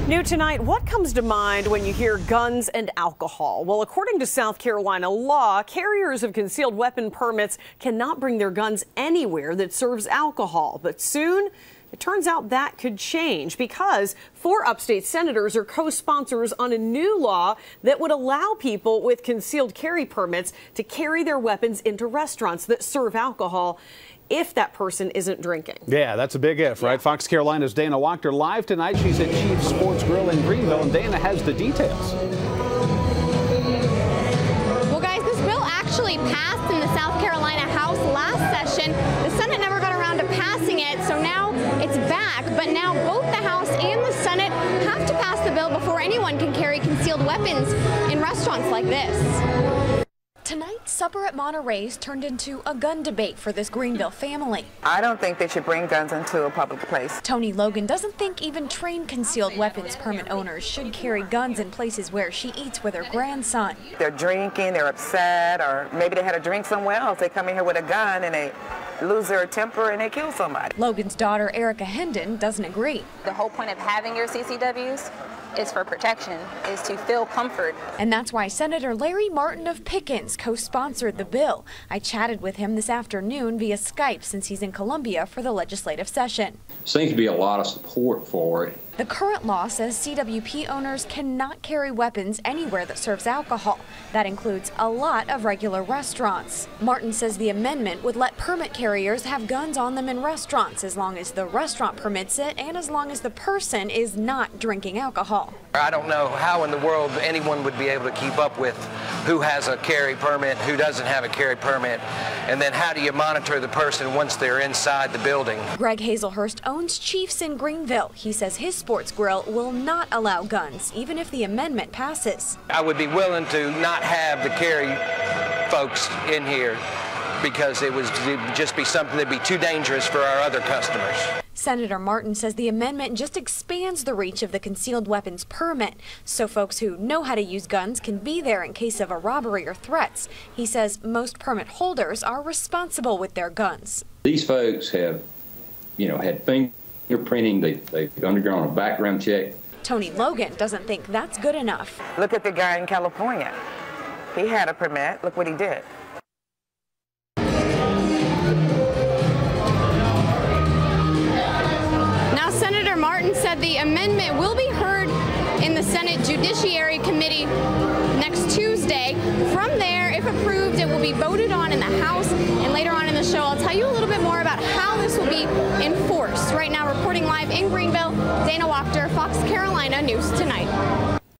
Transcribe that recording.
New tonight, what comes to mind when you hear guns and alcohol? Well, according to South Carolina law, carriers of concealed weapon permits cannot bring their guns anywhere that serves alcohol. But soon, it turns out that could change because 4 upstate senators are co-sponsors on a new law that would allow people with concealed carry permits to carry their weapons into restaurants that serve alcohol if that person isn't drinking. Yeah, that's a big if, right? Fox Carolina's Dana Wachter live tonight. She's at Chief's Sports Grill in Greenville, and Dana has the details. Well, guys, this bill actually passed in the South Carolina House last session. The Senate never got around to passing it, so now it's back. But now both the House and the Senate have to pass the bill before anyone can carry concealed weapons in restaurants like this. Tonight's supper at Monterey's turned into a gun debate for this Greenville family. I don't think they should bring guns into a public place. Tony Logan doesn't think even trained concealed weapons permit owners should carry guns in places where she eats with her grandson. They're drinking, they're upset, or maybe they had a drink somewhere else. They come in here with a gun and they lose their temper and they kill somebody. Logan's daughter, Erica Hendon, doesn't agree. The whole point of having your CCWs is for protection, is to feel comfort. And that's why Senator Larry Martin of Pickens co-sponsored the bill. I chatted with him this afternoon via Skype since he's in Columbia for the legislative session. Seems to be a lot of support for it. The current law says CWP owners cannot carry weapons anywhere that serves alcohol. That includes a lot of regular restaurants. Martin says the amendment would let permit carriers have guns on them in restaurants as long as the restaurant permits it and as long as the person is not drinking alcohol. I don't know how in the world anyone would be able to keep up with who has a carry permit, who doesn't have a carry permit, and then how do you monitor the person once they're inside the building? Greg Hazelhurst owns Chief's in Greenville. He says his sports grill will not allow guns, even if the amendment passes. I would be willing to not have the carry folks in here because it would just be something that'd be too dangerous for our other customers. Senator Martin says the amendment just expands the reach of the concealed weapons permit, so folks who know how to use guns can be there in case of a robbery or threats. He says most permit holders are responsible with their guns. These folks have, had fingerprinting, they've undergone a background check. Tony Logan doesn't think that's good enough. Look at the guy in California. He had a permit. Look what he did. Senator Martin said the amendment will be heard in the Senate Judiciary Committee next Tuesday. From there, if approved, it will be voted on in the House, and later on in the show, I'll tell you a little bit more about how this will be enforced. Right now, reporting live in Greenville, Dana Wachter, Fox Carolina News Tonight.